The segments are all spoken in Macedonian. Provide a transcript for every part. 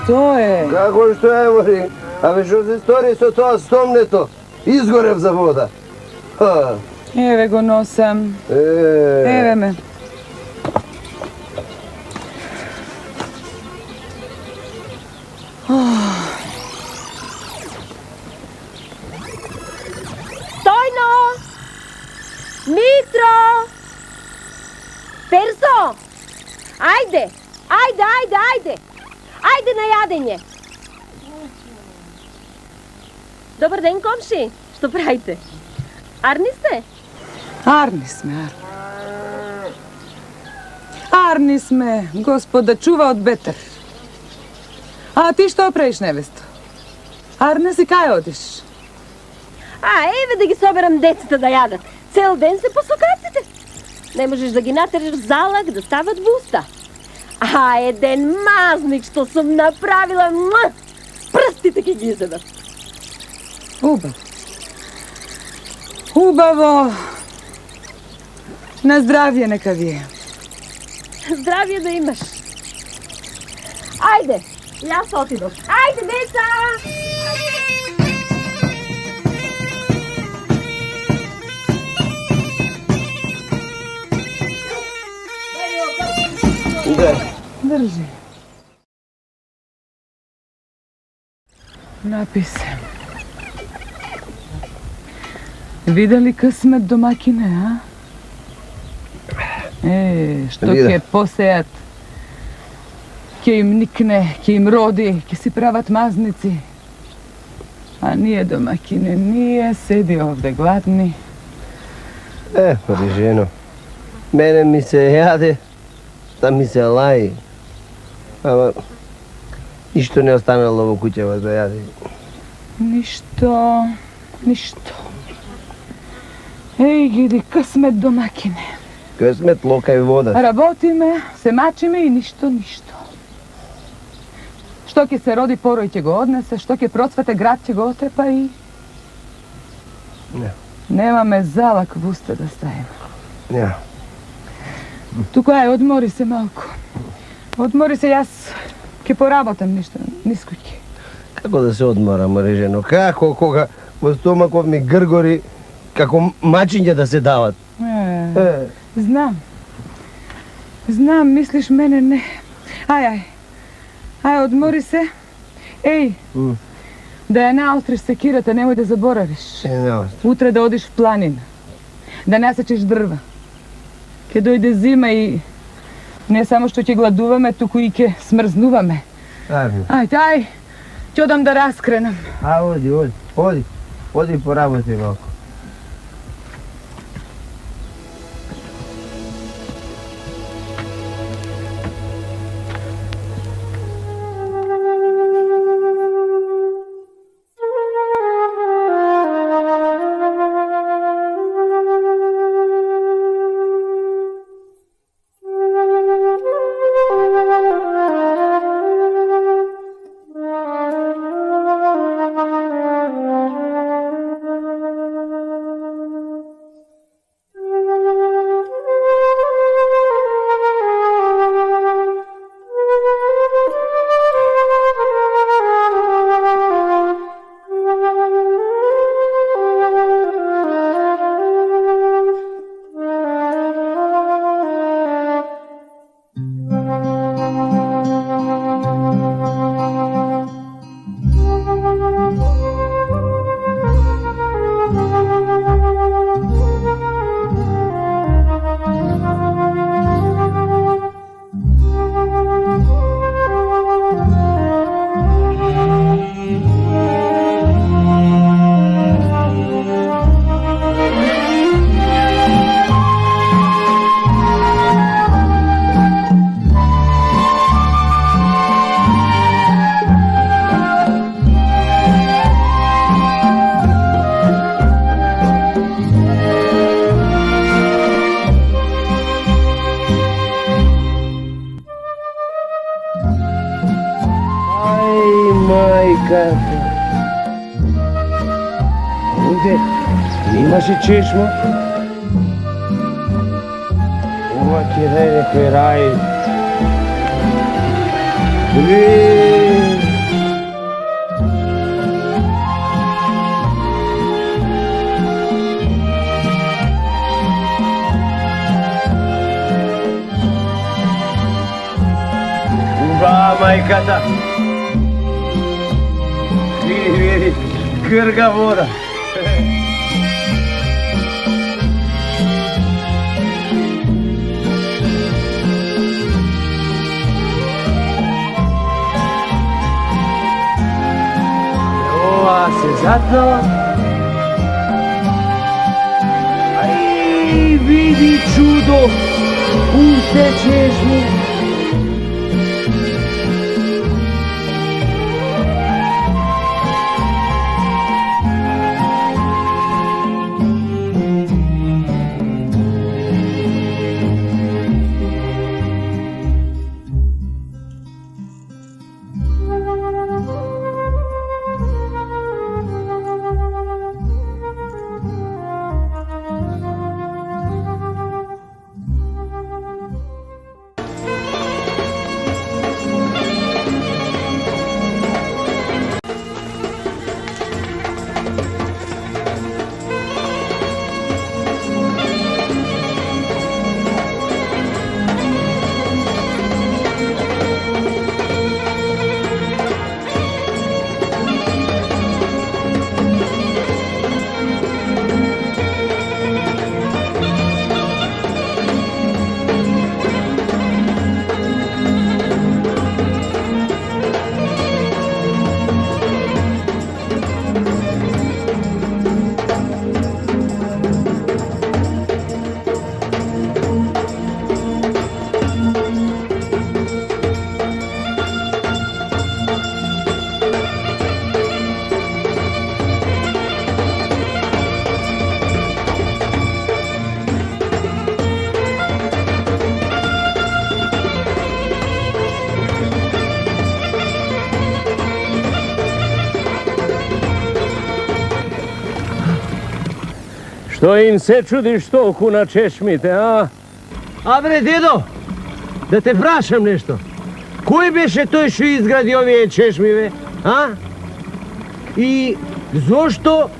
Što je? Kako što je, mori? A već od istorije so to stomneto. Izgorev za voda. Ha. Eve go nosam. Eve me. Stojno! Mitro! Perso! Ajde! Ajde na jadenje! Dobar den, komši! Što pravite? Arni ste? Arni sme, gospoda, čuva od beter. A ti što praviš, nevesto? Arne si kaj odiš? A, eve da gi soberam deceta da jadat. Cel den se posokacite. Ne možeš da gi natereš zalak da stavat v usta. A jedan maznik što sam napravila, prstite ki gi izadam. Ubavo. Na zdravje neka je. Zdravje da imaš. Ajde, ja se otidoš. Ajde, deca! Drži. Napise. Videli късмет домакине, a? Što ke posejat, ke im nikne, ke im rodi, ke si pravat maznici. A nije domakine, nije, sedi ovdje gladni. Pariženo, mene mi se jade, da mi se laji. Ama, ništo ne ostanalo u kućeva da jade. Ništo. Ej, gidi, късмет домакине. Късмет, лока и вода. Работиме, се мачиме и ništo. Što ke se rodi poroj će go odnese, što ke procvate grad će go otepa i... Ne. Nema me zalak v usta da stavim. Ja. Tu kaj, odmori se malko. Odmori se, jas ke porabotam ništa, niskući. Kako da se odmoram, Reženo? Kako koga u stomakov mi grgori, kako mačinje da se davat? Znam, misliš mene ne. Aj, odmori se. Ej, da je naostriš sekirata, nemoj da zaboraviš. Utre da odiš v planin, da nasečeš drva. Ke dojde zima i ne samo što će gladuvame, tuku i ke smrznuvame. Aj, ćodam da raskrenam. A, odi po raboti malko. Майка. Ovdje imaš i češmo. Uvak je da je nekoj raj. Majkata. Vidi, grga voda. Ova se zatnala. Aj, vidi čudo, puste češnje. Što im se čudiš toliko na češmite, a? A bre, dedo, da te prašam nešto. Koji beše той što izgradi ovije češmive, a? I zašto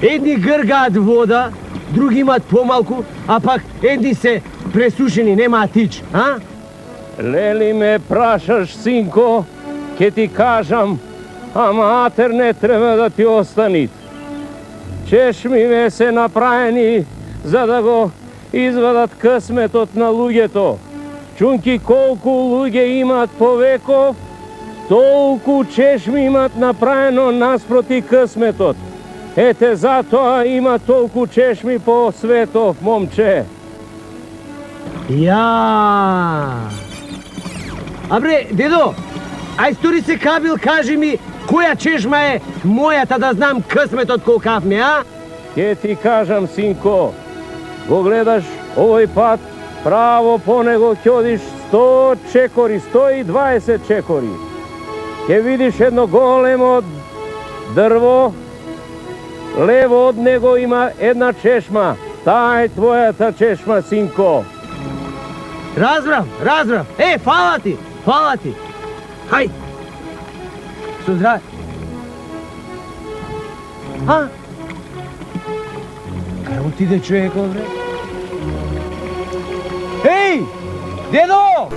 jedni grgaat voda, drugi imat pomalku, a pak jedni se presušeni, nema tič, a? Leli me prašaš, sinko, ke ti kažam, a mater ne treba da ti ostanit. Češmive se napraveni za da go izvadat късметот на луѓето. Чунки колку луѓе имат повеков, толку чешми имат направено наспроти късметот. Ете затоа има толку чешми по светов, момче. Ja. A bre, dedo, aj stори се кабил, кажи ми, која чешма е мојата да знам късметот колкав ми, а? Ке ти кажам, синко, го гледаш овој пат, право по него ќе одиш 100 чекори, 120 чекори. Ке видиш едно големо дрво, лево од него има една чешма. Таа е твојата чешма, синко. Разбрав. Фала ти. Хај. Со здраве. А? Кај отиде човекот, бре? Еј! Дедо!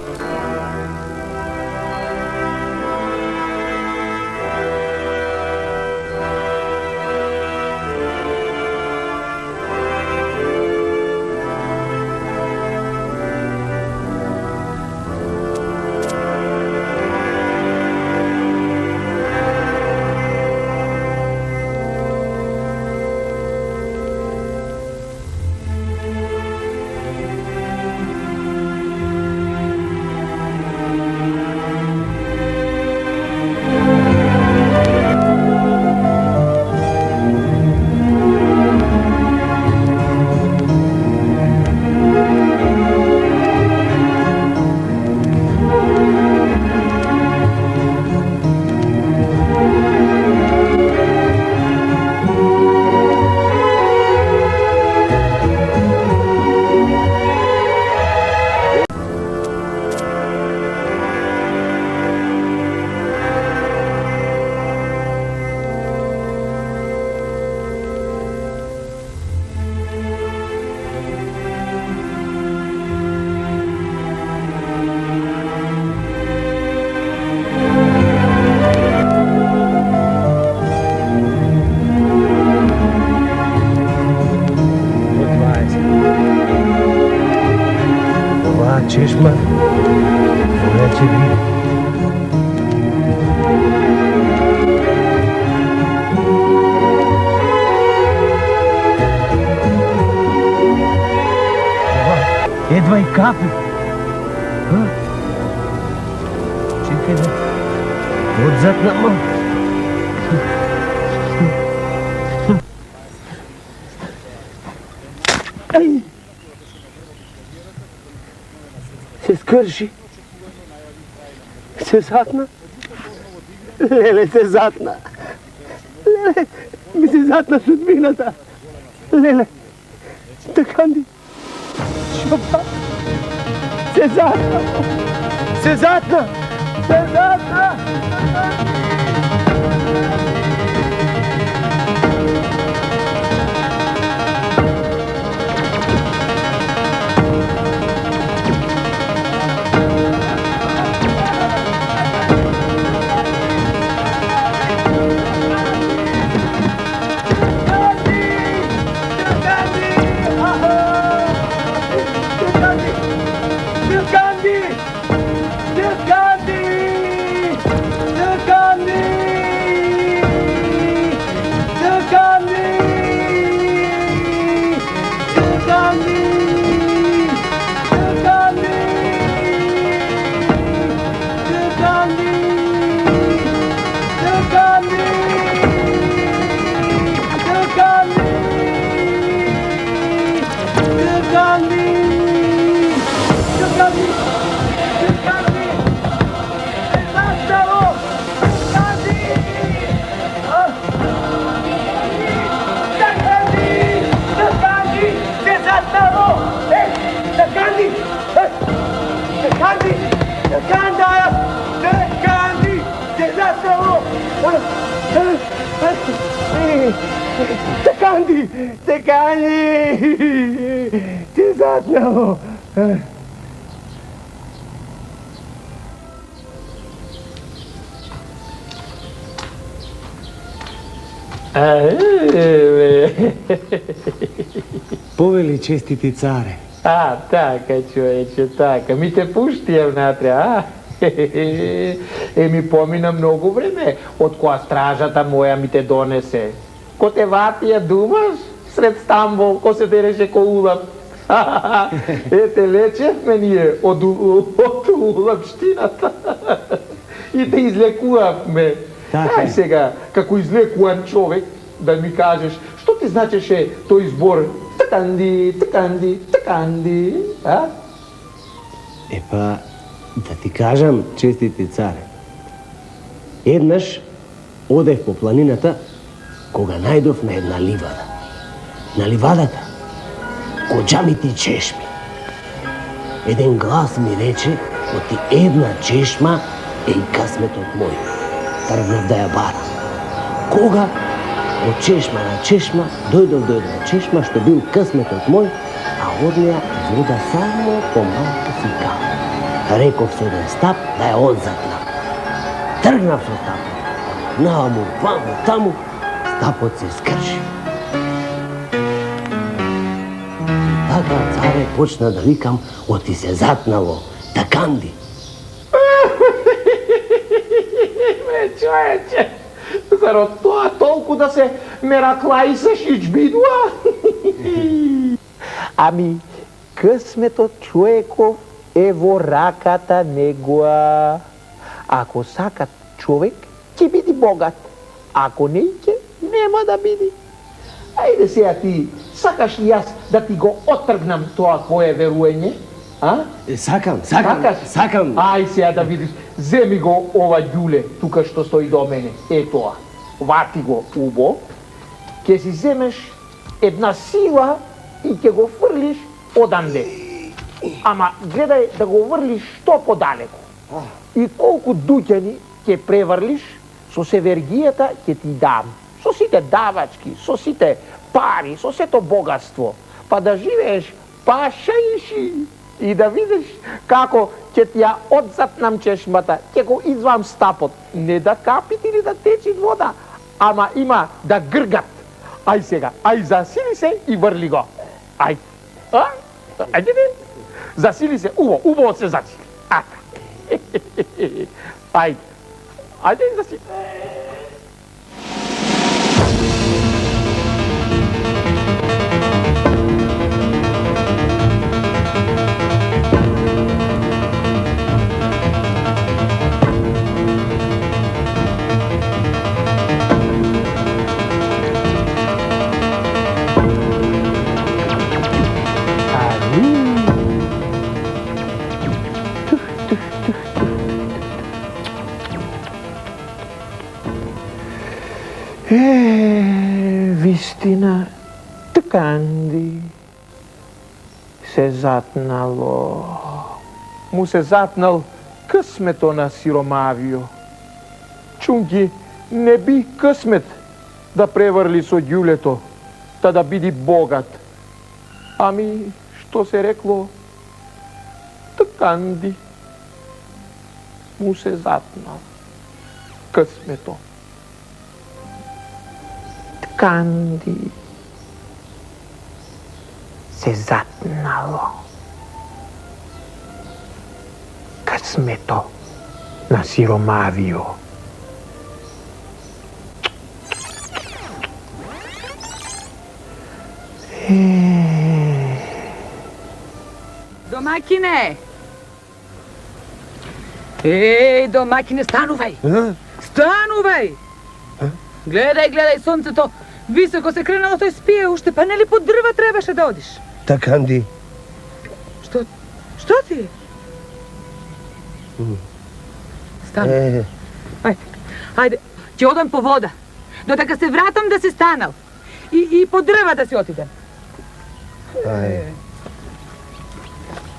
чешма, моја ќе биде. Едва и капи. Чекай да отзад на малко. Ай! Се скрши. Се затна. Леле, се затна. Леле, ми се затна судбината. Леле, Таканди. Шопа. Се затна. Се затна. Се затна. Таканди! Ти затнало! Повели честити царе. А, така, човече, така. Ми те пушти внатре, а? Еми, помина много време, от која стражата моја ми те донесе. Ко те ватија думаш, сред Стамбол, ко се дереше ко улап. Ете, лечевме ние од улапштината. И те излекувавме. Ај сега, како излекуван човек, да ми кажеш, што ти значеше тој збор Таканди, Таканди, Таканди, а? Епа, да ти кажам, честити царе. Еднаш одев по планината, кога најдов на една ливада. На ливадата, коџамити чешми. Еден глас ми рече, оти една чешма е и късметот мој. Тргнав да ја барам. Кога? Од чешма на чешма, дојдов до една чешма што бил късметот мој, а од неја изрода само помалка си капа. Реков со еден стап да ја одзатнам. Тргнав со стапот. Нааму, ваму, таму, стапот се скрши. И така, царе, почна да викам, оти се затнало, Таканди. Човече, зарод тоа толку да се мераклаисаш ичбидуа? Ами, късметот човеков е во раката негова. Ако сакат човек, ќе биде богат. Ако не ќе, нема да биде. Ајде сега ти, сакаш ли јас да ти го отргнам тоа твое верување? А? Сакам. Ај сега да видиш, земи го ова ѓуле, тука што стои до мене. Е тоа, вати го убо, ќе си земеш една сила и ќе го фрлиш оданде. Ама гледај да го врлиш што подалеку. И колку дуќани ќе преврлиш, со севергијата ќе ти дам. Со сите давачки, со сите пари, со сето богатство. Па да живееш пашајши и да видиш како ќе ти ја одзапнам чешмата, ќе го извам стапот. Не да капи или да течи вода, ама има да гргат. Ај сега, ај засили се и врли го. Ај. Ајде. Засили се, убаво се засили. Ајде и засили. Вистина, тканди се затнало. Му се затнал късмето на сиромавио. Чунки не би късмет да превърли со ѓулето, та да биди богат. Ами, што се рекло, тканди му се затнал късмето. Тканди се затнало късмето на сиромавио. Домакине! Ей, домакине, станувај! Станувај! Гледај, сонцето високо се кренало, тој спие уште, па нели под дрва требаше да одиш? Тканди. Што ти? Стани. Ајде, ќе одам по вода. Додека се вратам да се станал. И по дрва да си отидем.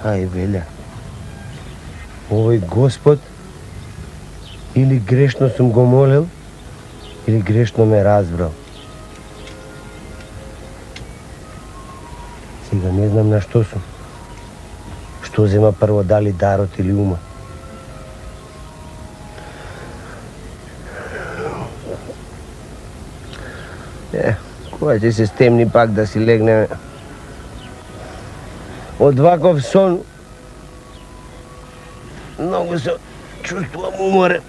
Ај, Велја. Овој Господ или грешно сум го молел, или грешно ме разбрал. Сега не знам на што сум. Што зема прво, дали дарот или ума. Кога ќе се стемни пак да си легнеме. Од ваков сон многу се чувствувам уморен.